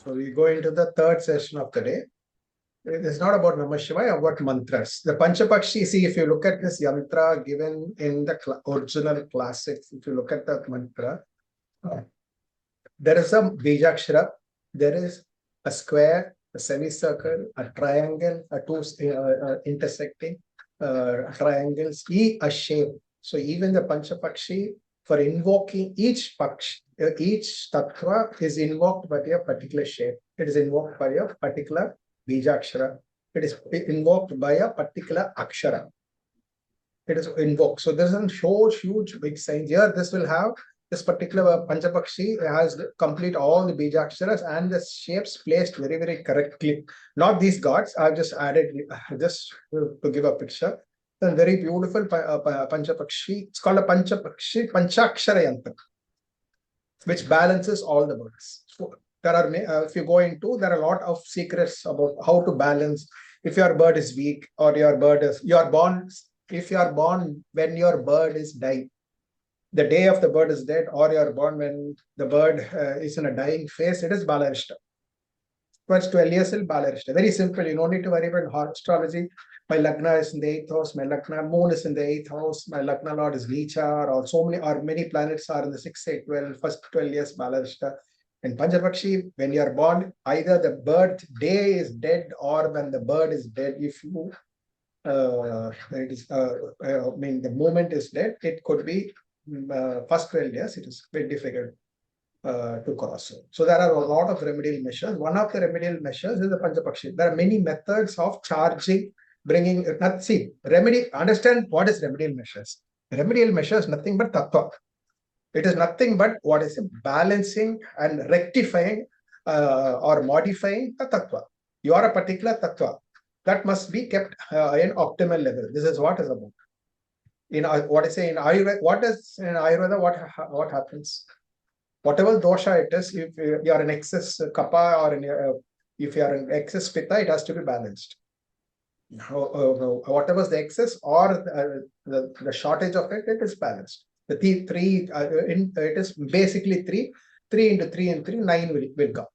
So we go into the third session of the day. It is not about Namah Shivaya, about mantras. The Panchapakshi, see, if you look at this yantra given in the original classics, if you look at the mantra, there is a bijakshara, there is a square, a semicircle, a triangle, a two intersecting triangles, a shape. So even the Panchapakshi, for invoking each paksh, each tattva is invoked by a particular shape. It is invoked by a particular bijakshara. It is invoked by a particular akshara. It is invoked. So there's a huge big sign here. This will have this particular Panchapakshi has complete all the bijaksharas and the shapes placed very correctly. Not these gods. I've just added just to give a picture. A very beautiful Panchapakshi. It's called a Panchapakshi Panchakshara yantra, which balances all the birds. So there are, if you go into, there are a lot of secrets about how to balance. If your bird is weak or your bird is, you are born, if you are born when your bird is dying, the day of the bird is dead, or you are born when the bird is in a dying phase, it is Balarishta. First 12 years is Balarishta. Very simple. You don't need to worry about astrology. My Lagna is in the 8th house, my Lagna moon is in the 8th house, my Lagna Lord is Vulture, or so many, or many planets are in the 6th, 8th, 12, first 12 years Balarishta. In Panchapakshi, when you are born, either the birth day is dead or when the bird is dead, if you, the moment is dead, it could be first 12 years, it is very difficult to cross. So there are a lot of remedial measures. One of the remedial measures is the Panchapakshi. There are many methods of charging, bringing, understand what is remedial measures. Remedial measures nothing but tattva. It is nothing but what is balancing and rectifying or modifying the tattva. You are a particular tattva that must be kept in optimal level. This is what is about. In what I say in Ayurveda, what happens? Whatever dosha it is, if you are in excess kapha or if you are in excess pitta, it has to be balanced. Whatever is the excess or the shortage of it, it is balanced. The three, it is basically 3 into 3 and 3, 9 will come.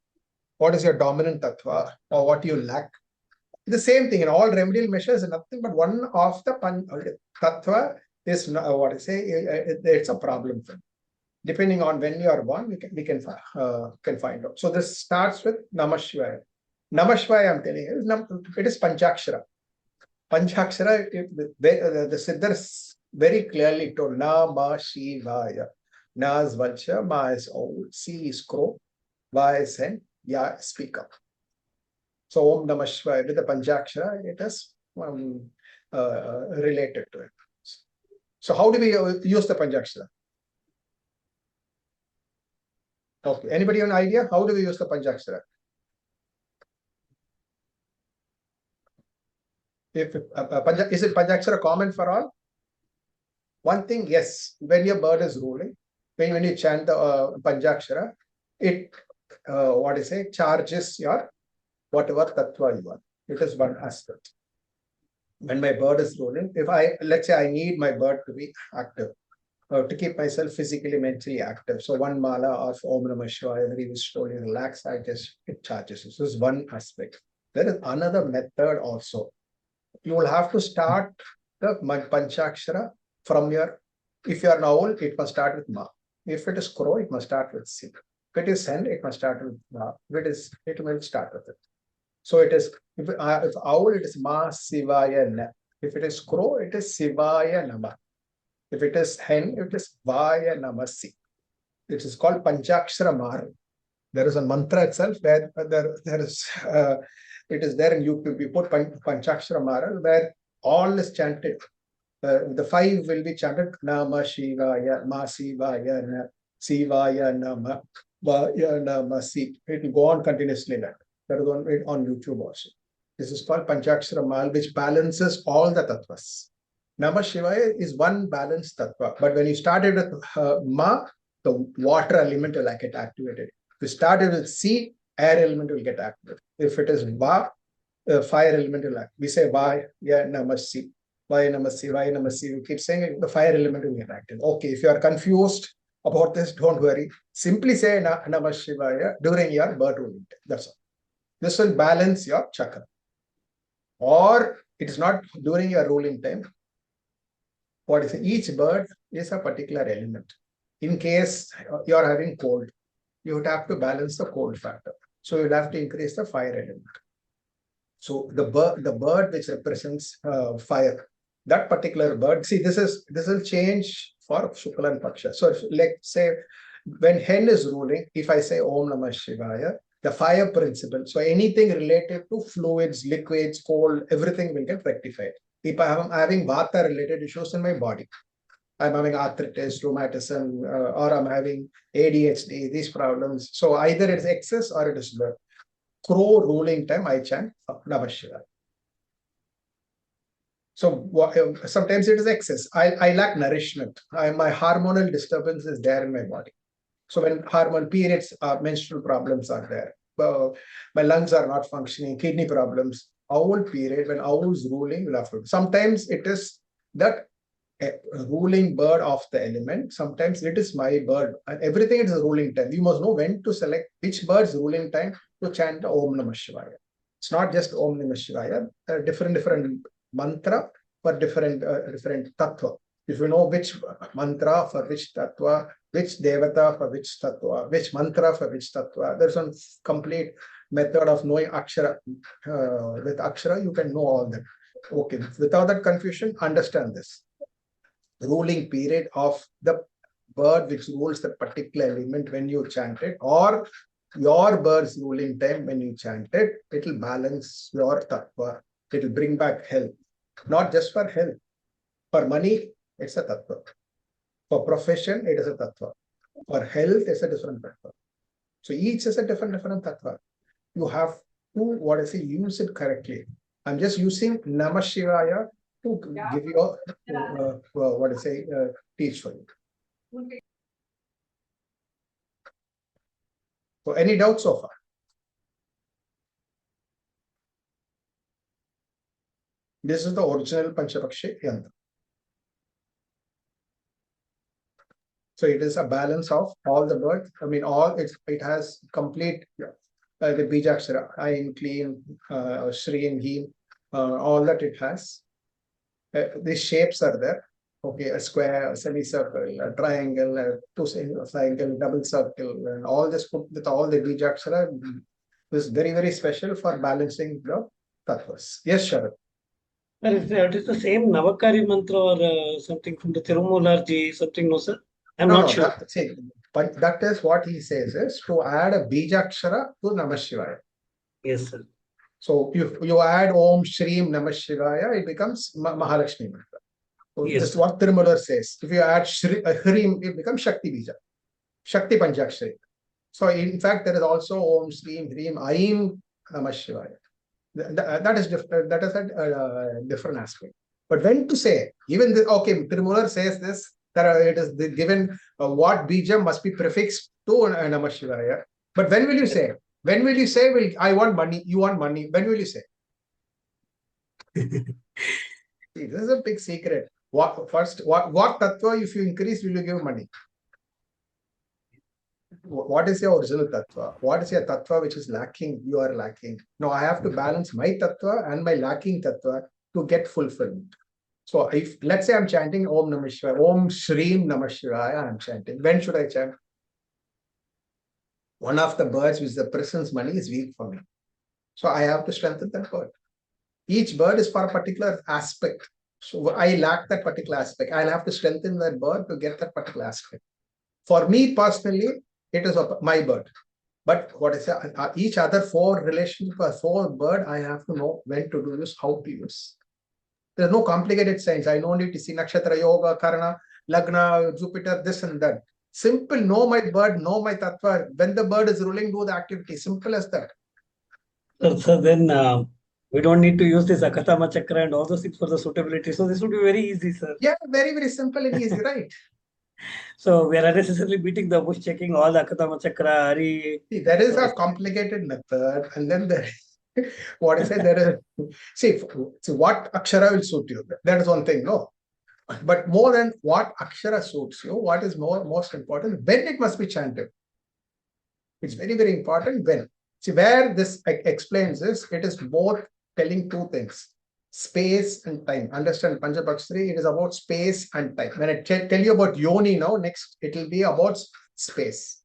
What is your dominant tattva or what you lack? The same thing in all remedial measures, nothing but one of the tattva is what I say, it's a problem. Depending on when you are born, we can find out. So this starts with Namah Shivaya. Namah Shivaya, I'm telling you, it is Panchakshara. Panchakshara, the Siddhas very clearly told, Namah Shivaya. Na is Vulture, Ma is owl, C is crow, Va is hen, Ya is Peacock. So Om Namah Shivaya, with the Panchakshara, it is related to it. So how do we use the Panchakshara? Okay, anybody have an idea? How do we use the Panchakshara? Is it Panchakshara common for all? One thing, yes, when your bird is ruling, when you chant the Panchakshara, it, what I say, charges your whatever tattva you are. It is one aspect. When my bird is ruling, if let's say I need my bird to be active, to keep myself physically, mentally active. So one mala of Om Namah Shivaya, every slowly relax, it charges. So this is one aspect. There is another method also. You will have to start the Panchakshara from your, if you are an owl, it must start with Ma. If it is crow, it must start with Si. If it is hen, it must start with Ma. It will start with it. So it is, if owl, it is Ma Sivaya Na. If it is crow, it is Sivaya Nama. If it is hen, it is Vaya Namasi. It is called Panchakshara Maalai. There is a mantra itself where there is, it is there in YouTube. You put Panchakshara Maalai where all is chanted. The 5 will be chanted. Namah Shivaya, Ma Sivaya Na, Sivaya Nama, Vaya Namasi. It will go on continuously. That is on YouTube also. This is called Panchakshara Maalai, which balances all the tattvas. Namah Shivaya is one balanced tattva. But when you started with Ma, the water element will get activated. If you started with Si, air element will get activated. If it is Va, fire element will act. We say Vaya Namasi, Vaya Namasi, Vaya Namasi. You keep saying it, the fire element will get active. Okay, if you are confused about this, don't worry. Simply say Namah Shivaya during your bird ruling time. That's all. This will balance your chakra. Or it is not during your ruling time. What is it? Each bird is a particular element. In case you are having cold, you would have to balance the cold factor. So you'll have to increase the fire element. So the bird which represents fire, that particular bird. See, this will change for Shukla and Paksha. So let's say when hen is ruling, if I say Om Namah Shivaya, the fire principle. So anything related to fluids, liquids, cold, everything will get rectified. If I am having Vata related issues in my body, I'm having arthritis, rheumatism, or I'm having ADHD, these problems. So either it's excess or it is the crow ruling time, I chant Namah Shivaya. So sometimes it is excess. I lack nourishment. My hormonal disturbance is there in my body. So when hormone periods, menstrual problems are there. My lungs are not functioning, kidney problems. Owl period, when owl's ruling, you'll have to. Sometimes it is that ruling bird of the element. Sometimes it is my bird. And everything is a ruling time. You must know when to select which bird's ruling time to chant Om Namah Shivaya. It's not just Om Namah Shivaya. There are different mantra for different tattva. If you know which mantra for which tattva, which devata for which tattva, which mantra for which tattva, there's one complete method of knowing akshara. With akshara, you can know all that. Okay, without that confusion, understand this. Ruling period of the bird which rules that particular element when you chant it, or your bird's ruling time when you chant it, it will balance your tattva. It will bring back health. Not just for health. For money, it's a tattva. For profession, it is a tattva. For health, it's a different tattva. So each is a different tattva. You have to, use it correctly. I'm just using Namah Shivaya to give you teach for you. So any doubts so far? This is the original Panchapakshi Yantra. So it is a balance of all the birds. I mean, it has complete the Bijakshara, Ain, Clean, Shri and Him, all that it has. These shapes are there. Okay, a square, a semicircle, a triangle, a two-triangle, double circle, and all this put with all the Bijakshara is very, very special for balancing the tattvas. Yes, Sharad. It is the same Navakari mantra or something from the Tirumularji, something, no, sir? I'm not sure. But that is what he says is to add a Bijakshara to Namah Shivaya. Yes, sir. So if you add Om Shreem Namah Shivaya, it becomes Mahalakshmi mantra. So yes. This is what Tirumular says. If you add Hrim, it becomes Shakti Bija, Shakti Panchakshara. So in fact, there is also Om Shreem Hrim Aim Namah Shivaya. That is different. That is a different aspect. But when to say, even this, okay, Tirumular says this, that it is given what bija must be prefixed to Namah Shivaya. But when will you say? When will you say, I want money, you want money? When will you say? See, this is a big secret. What tattva, if you increase, will you give money? What is your original tattva? What is your tattva which is lacking? You are lacking. No, I have to balance my tattva and my lacking tattva to get fulfillment. So if, let's say I'm chanting Om Namah Shivaya, Om Shreem Namah Shivaya, I'm chanting. When should I chant? One of the birds which the person's money is weak for me. So I have to strengthen that bird. Each bird is for a particular aspect. So I lack that particular aspect. I'll have to strengthen that bird to get that particular aspect. For me personally, it is my bird. But what is each other four relationship or four bird, I have to know when to do this, how to use. There's no complicated science. I don't need to see nakshatra, yoga, karna, lagna, Jupiter, this and that. Simple, know my bird, know my tattva. When the bird is ruling, do the activity. Simple as that. So then we don't need to use this Akatama Chakra and all those things for the suitability. So this would be very easy, sir. Yeah, very, very simple and easy, right? So we are unnecessarily beating the bush, checking all the Akatama Chakra, Hari. See, there is a complicated method, and then there is what I say, there is see what Akshara will suit you. That is one thing, no. But more than what akshara suits you, what is most important, when it must be chanted. It's very, very important when. See, where this explains this, it is both telling two things, space and time. Understand Panchapakshari, it is about space and time. When I tell you about yoni now, next it will be about space.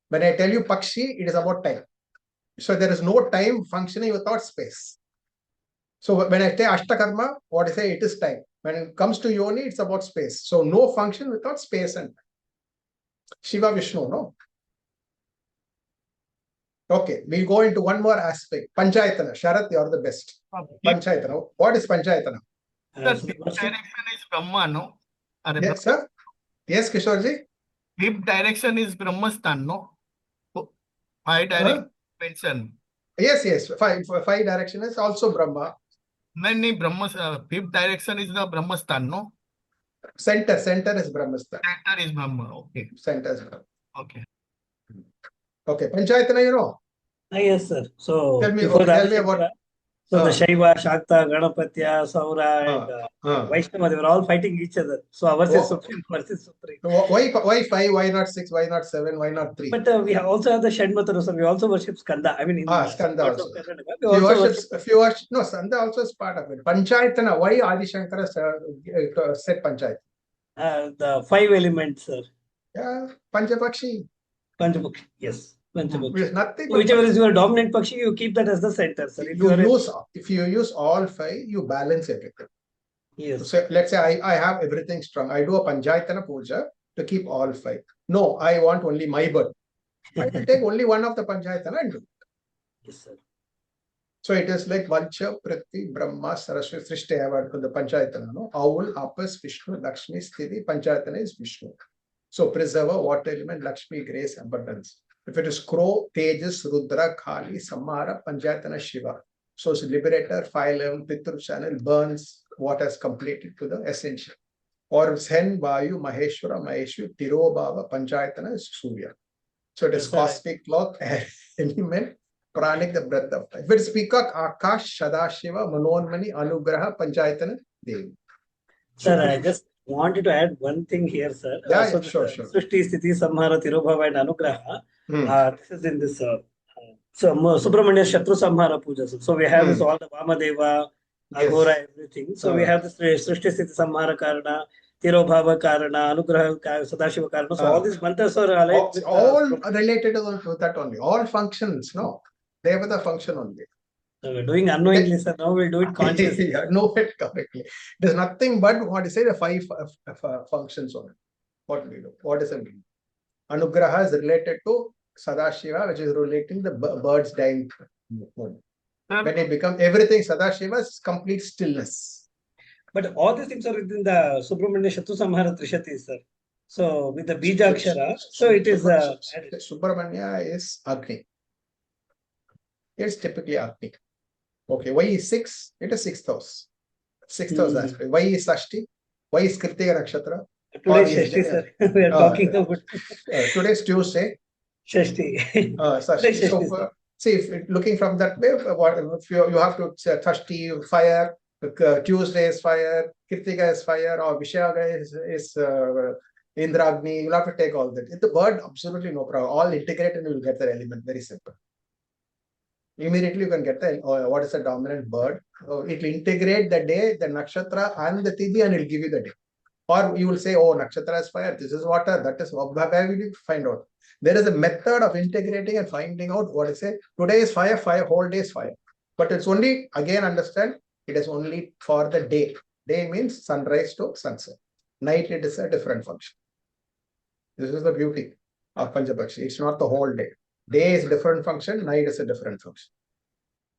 When I tell you Pakshi, it is about time. So there is no time functioning without space. So when I say Ashtakarma, what I say, it is time. When it comes to yoni, it's about space. So no function without space and time. Shiva Vishnu, no? Okay, we'll go into one more aspect. Panchayatana. Sharath, you are the best. Panchayatana. What is Panchayatana? Sir, fifth direction is Brahma, no? Yes, sir. Yes, Kishorji. Fifth direction is Brahmastan, no? Five direction mention. Yes. Five direction is also Brahma. Many Brahmas, fifth direction is the Brahmastan, no? Center is Brahmastan. Center is Brahma, okay. Center is Brahma. Okay. Okay, Panchayatana, you know. Yes, sir. So Tell me before that, about. so the Shaiva, Shakta, Ganapatya, Saura, and Vaishnava, they were all fighting each other. So ours is Supreme versus Supreme. Why 5? Why not 6? Why not 7? Why not 3? But we also have the Shanmatara, so we also worship Skanda. I mean, in Skanda also. No, Skanda also is part of it. Panchayatana, why Adi Shankara said Panchayatana? The 5 elements, sir. Yeah, Panchapakshi. Panchapakshi, yes. There's nothing. Whichever is your dominant Pakshi, you keep that as the center, sir. If you use all 5, you balance everything. Yes. So let's say I have everything strong. I do a Panchayatana puja to keep all 5. No, I want only my bird. I will take only one of the Panchayatana and do it. Yes, sir. So it is like Vulture, Prithvi, Brahma, Saraswati, Srishti, I have the Panchayatana. No? Owl, Apas, Vishnu, Lakshmi, Sthiti, Panchayatana is Vishnu. So preserver, water element, Lakshmi, grace, abundance. If it is crow, Tejas, Rudra, Kali, Samara, Panchayatana, Shiva. So it's liberator, 511, Pitru channel, burns what has completed to the essential. Or Sen, Vayu, Maheshwara, Maheshwari, Tirobhava, Panchayatana is Surya. So it is cosmic clock, element, pranic, the breath of life. If it is Peacock, Akash, Sadashiva, Manonmani, Anugraha, Panchayatana, Devi. Sir, I just wanted to add one thing here, sir. Yeah, sure. Srishti, Sthiti, Samhara, Tirobhava, and Anugraha. This is in this Subramanya Shatru Samhara Puja. So we have this all the Vamadeva, Aghora, everything. So we have this Srishti, Sthiti, Samhara Karana, Tirobhava Karana, Anugraha, Sadashiva Karana. So all these mantras are all related to that only. All functions, no. They have the function only. So we're doing unknowingly, sir. Now we'll do it consciously. Know it correctly. There's nothing but what you say, the 5 functions only. What we do? What does it mean? Anugraha is related to Sadashiva, which is relating the birds dying. When it becomes everything Sadashiva is complete stillness. But all these things are within the Subramanya Shatru Samhara Trishati, sir. So with the Bija Akshara, so it is Subramanya is Agni. It's typically Agni. Okay, why is 6? It is 6th house. 6th house aspect. Why is Sashti? Why is Kritika Nakshatra? Today is Shashti, sir. We are talking about. Today is Tuesday. Shashti. Shashti. So, see, if looking from that way, if you have to say Shashti, fire, Tuesday is fire, Kritika is fire, or Vishaga is Indragni. You'll have to take all that. If the bird, absolutely no problem. All integrate and you'll get the element. Very simple. Immediately you can get the what is the dominant bird. It will integrate the day, the nakshatra, and the tithi, and it will give you the day. Or you will say, oh, nakshatra is fire, this is water, that is where will you find out? There is a method of integrating and finding out what is it. Today is fire, whole day is fire. But it's only, again, understand, it is only for the day. Day means sunrise to sunset. Night, it is a different function. This is the beauty of Panchapakshi. It's not the whole day. Day is a different function, night is a different function.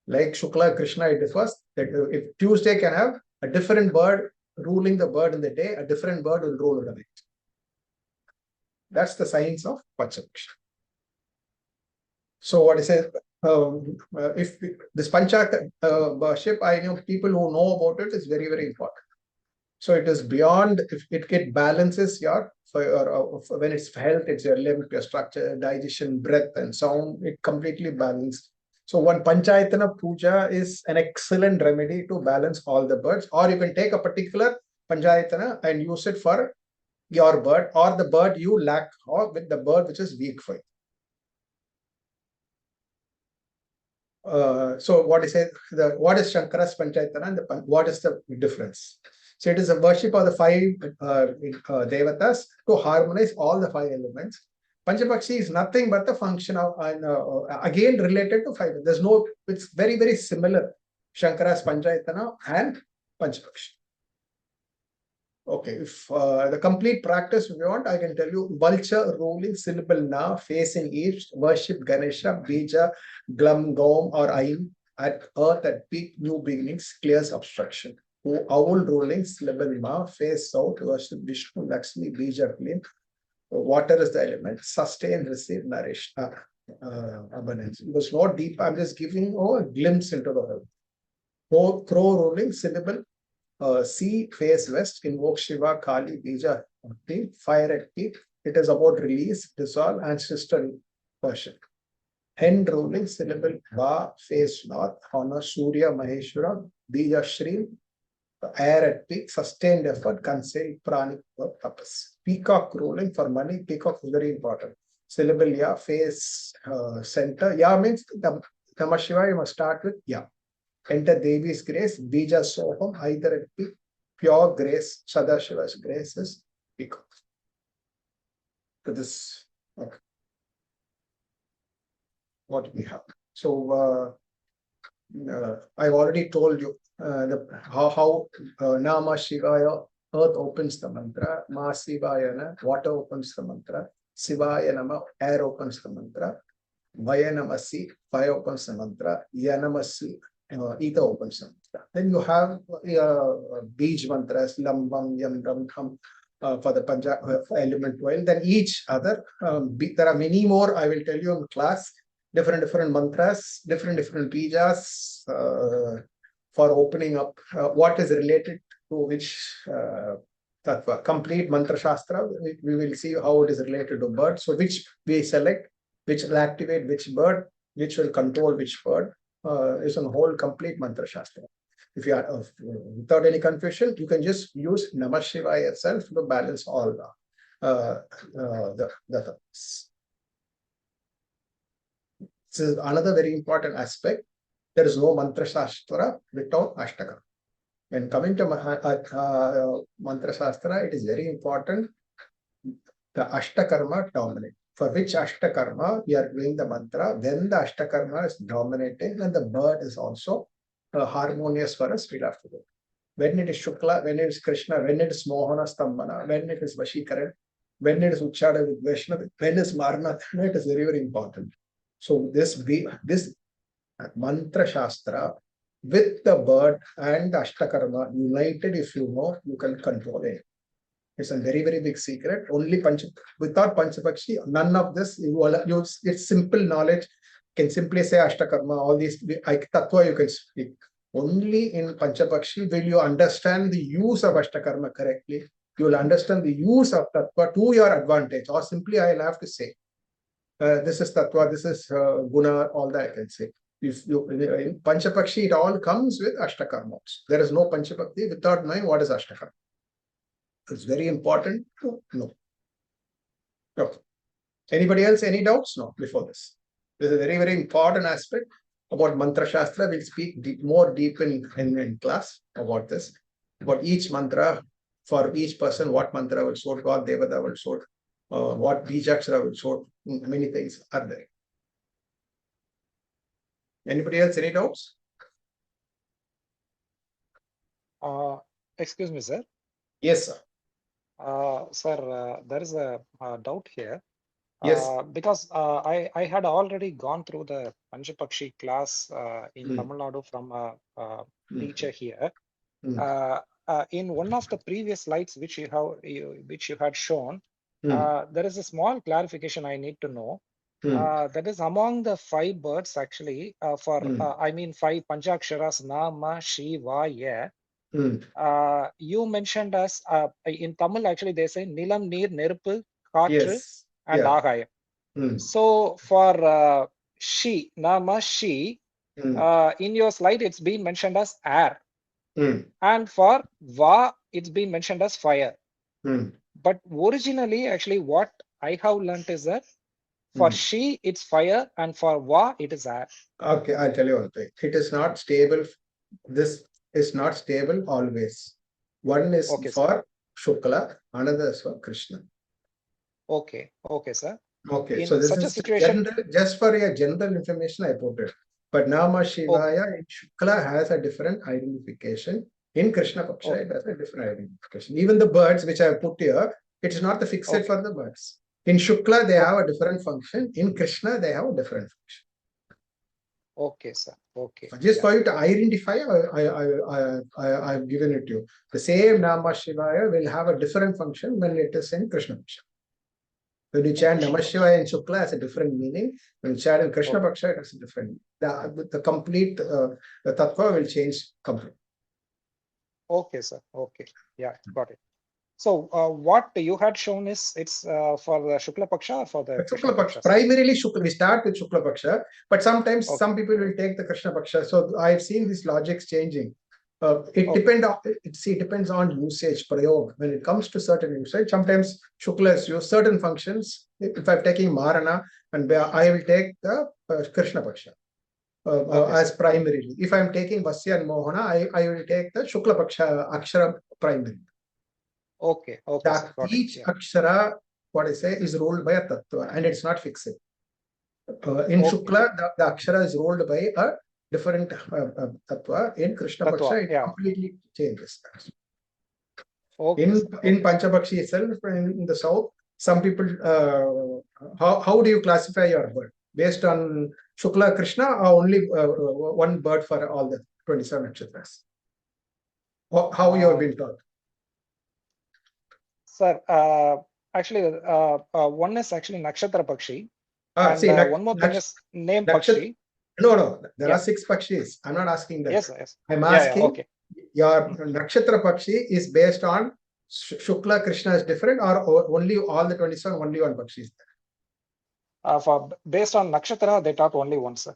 Like Shukla, Krishna, it differs. If Tuesday can have a different bird ruling the bird in the day, a different bird will rule in the night. That's the science of Panchapakshi. So what is it? If this Panchakshara I know people who know about it is very, very important. So it is beyond, if it balances your, when it's health, it's your lymph, your structure, digestion, breath, and sound, it completely balanced. So one Panchayatana puja is an excellent remedy to balance all the birds, or you can take a particular Panchayatana and use it for your bird or the bird you lack, or with the bird which is weak for you. So what is it? What is Shankara's Panchayatana and what is the difference? So it is a worship of the 5 devatas to harmonize all the 5 elements. Panchapakshi is nothing but the function of, again related to 5. There's no, it's very, very similar. Shankara's Panchayatana and Panchapakshi. Okay, if the complete practice if you want, I can tell you: Vulture ruling syllable na, facing east, worship Ganesha, Bija, Glum, Gom, or Aim at earth at peak, new beginnings, clears obstruction. Owl ruling syllable ma, face south, worship Vishnu, Lakshmi, Bija, flame. Water is the element, sustain, receive, nourish, abundance. It was not deep. I'm just giving a glimpse into the world. Crow ruling syllable. Sea, face west, invoke Shiva, Kali, Bija, fire at peak. It is about release, dissolve, ancestral worship. Hen ruling syllable Ba, face north, honor Surya, Maheshwara, Bija, Shri, air at peak, sustained effort, conceal, pranic, purpose. Peacock ruling for money. Peacock is very important. Syllable Ya, face center. Ya means Namah Shiva, you must start with Ya. Enter Devi's grace, Bija Soham, either at peak, pure grace, Sadashiva's grace is Peacock. So this, okay. What we have. So I've already told you how Nama Shivaya, earth opens the mantra, Ma Shivayana, water opens the mantra, Shivaya Nama, air opens the mantra, Vaya Namasi, fire opens the mantra, Yanamasi, ether opens the mantra. Then you have Bij mantras, Lambam, Yam, Ram, Tham, for the element 12. Then each other, there are many more I will tell you in class. Different mantras, different bijas for opening up what is related to which tattva. Complete mantra shastra, we will see how it is related to bird. So which we select, which will activate which bird, which will control which bird, is a whole complete mantra shastra. If you are without any confusion, you can just use Namah Shivaya itself to balance all the things. This is another very important aspect. There is no mantra shastra without Ashtakarma. When coming to mantra shastra, it is very important the Ashtakarma dominate. For which Ashtakarma we are doing the mantra, when the Ashtakarma is dominating and the bird is also harmonious for us, we'll have to do. When it is Shukla, when it is Krishna, when it is Mohana Stambhana, when it is Vashikaran, when it is Uchchada with Vaishnava, when it is Marna, it is very, very important. So this mantra shastra with the bird and the Ashtakarma united, if you know, you can control it. It's a very, very big secret. Only without Panchapakshi, none of this. It's simple knowledge. You can simply say Ashtakarma, all these tattva you can speak. Only in Panchapakshi will you understand the use of Ashtakarma correctly. You will understand the use of tattva to your advantage. Or simply I will have to say, this is tattva, this is guna, all that I can say. If you in Panchapakshi, it all comes with Ashtakarma. There is no Panchapakshi without knowing what is Ashtakarma. It's very important to know. Okay. Anybody else, any doubts? No, before this. This is a very, very important aspect about mantra shastra. We'll speak more deep in class about this. About each mantra, for each person, what mantra will suit, what devata will suit, what bijakshara will suit. Many things are there. Anybody else, any doubts? Excuse me, sir. Yes, sir. Sir, there is a doubt here. Yes. Because I had already gone through the Panchapakshi class in Tamil Nadu from a teacher here. In one of the previous slides which you had shown, there is a small clarification I need to know. That is among the 5 birds actually for 5 Panchaksharas Nama Shivaya. You mentioned as in Tamil actually they say Nilam Neer Neruppu Kaatru and Agayam. So for Shi, Nama Shi, in your slide it's been mentioned as air. And for Va it's been mentioned as fire. But originally, actually, what I have learnt is that for she, it's fire, and for Va, it is air. Okay, I'll tell you one thing. It is not stable. This is not stable always. One is for Shukla, another is for Krishna. Okay, sir. Okay, In so this such a is situation, just for your general information, I put it. But Nama Shivaya in Shukla has a different identification. In Krishna Paksha, it has a different identification. Even the birds which I have put here, it is not the fixed for the birds. In Shukla, they have a different function. In Krishna, they have a different function. Okay, sir. Okay. Just for you to identify, I've given it to you. The same Nama Shivaya will have a different function when it is in Krishna Paksha. When you chant Namah Shivaya in Shukla, has a different meaning. When you chant in Krishna Paksha, it has a different meaning. The complete the tattva will change completely. Okay, sir. Okay. Yeah, got it. So what you had shown is it's for the Shukla Paksha or for the Shukla Paksha. Primarily Shukla. We start with Shukla Paksha, but sometimes some people will take the Krishna Paksha. So I've seen these logics changing. It depends on usage, prayog. When it comes to certain usage, sometimes Shukla is used certain functions. If I'm taking Marana, and I will take the Krishna Paksha as primarily. If I'm taking Vasya and Mohana, I will take the Shukla Paksha Akshara primary. Okay. Each Akshara, what I say, is ruled by a Tattva, and it's not fixed. In Shukla, the Akshara is ruled by a different tattva. In Krishna Paksha, it completely changes. In Panchapakshi itself, in the south, some people, how do you classify your bird? Based on Shukla Krishna, or only one bird for all the 27 nakshatras? How you have been taught? Sir, actually, one is actually Nakshatra Pakshi. One more thing is name Pakshi. No, there are 6 Pakshis. I'm not asking that. Yes. I'm asking your Nakshatra Pakshi is based on Shukla Krishna is different, or only all the 27, only one Pakshi is there? Based on Nakshatra, they taught only one, sir.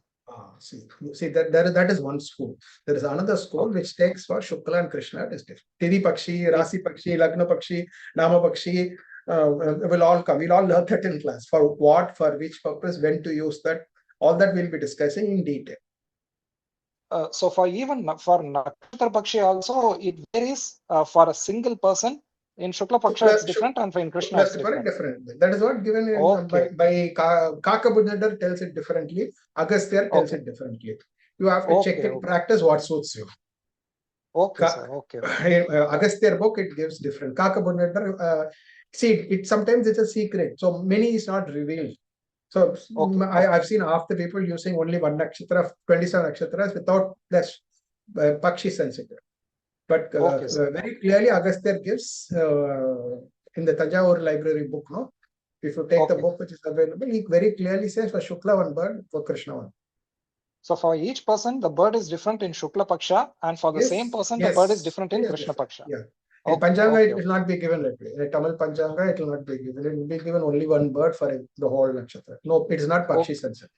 See that is one school. There is another school which takes for Shukla and Krishna. It is different. Tithi Pakshi, Rasi Pakshi, Lagna Pakshi, Nama Pakshi will all come. We'll all learn that in class. For what, for which purpose, when to use that. All that we'll be discussing in detail. So for Nakshatra Pakshi also, it varies for a single person. In Shukla Paksha, it's different, and in Krishna, it's different. That is what given by Kakabudnadar tells it differently. Agastya tells it differently. You have to check in practice what suits you. Agastya book, it gives different. Kakabudnadar, see, sometimes it's a secret. So many is not revealed. So I've seen half the people using only one nakshatra, 27 nakshatras without this Pakshi sensitive. But very clearly, Agastya gives in the Tanjavur library book, no? If you take the book which is available, he very clearly says for Shukla one bird, for Krishna one. So for each person, the bird is different in Shukla Paksha, and for the same person, the bird is different in Krishna Paksha. Yeah. In Panchanga, it will not be given that way. In Tamil Panchanga, it will not be given. It will be given only one bird for the whole nakshatra. No, it is not Pakshi sensitive.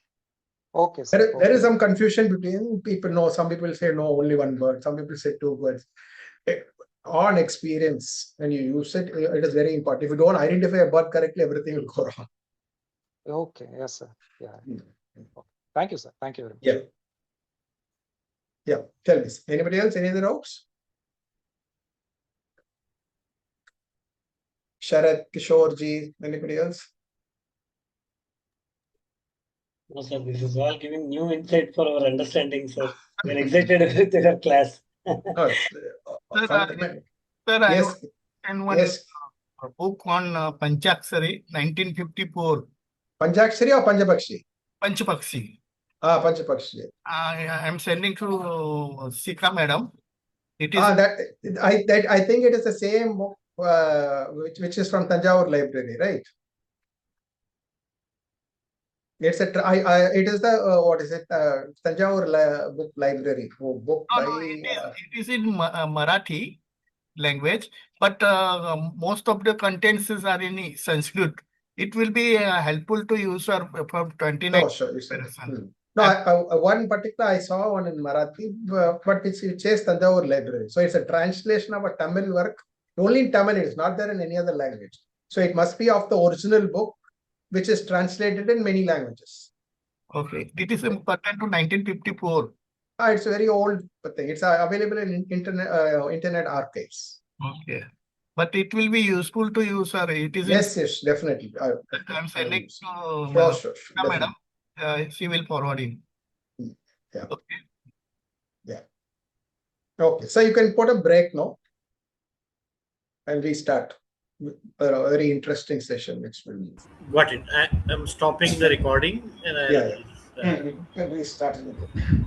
There is some confusion between people. No, some people say no, only one bird. Some people say 2 birds. On experience, when you use it, it is very important. If you don't identify a bird correctly, everything will go wrong. Okay, yes, sir. Yeah. Thank you, sir. Thank you very much. Yeah. Tell me, anybody else? Any other doubts? Sharat, Kishore, anybody else? No, sir, this is all giving new insight for our understanding, sir. We're excited with your class. And one book on Panchakshari, 1954. Panchakshari or Panchapakshi? Panchapakshi. Panchapakshi. I'm sending to Shikha madam. It is I think it is the same book which is from Tanjavur library, right? It's it is the what is it? Tanjavur book library book it is in Marathi language, but most of the contents are in Sanskrit. It will be helpful to use from 29. No, one particular I saw one in Marathi, but it says Tanjavur library. So it's a translation of a Tamil work Only in Tamil, it is not there in any other language. So it must be of the original book, which is translated in many languages. Okay. It is pertinent to 1954. It's a very old thing. It's available in internet archives. Okay. But it will be useful to you, sir. It is Yes, definitely. I'm sending to Sure. madam. She will forward in. Yeah. Okay. Yeah. Okay. So you can put a break now and restart. A very interesting session which will be. Got it. I'm stopping the recording and You can restart it.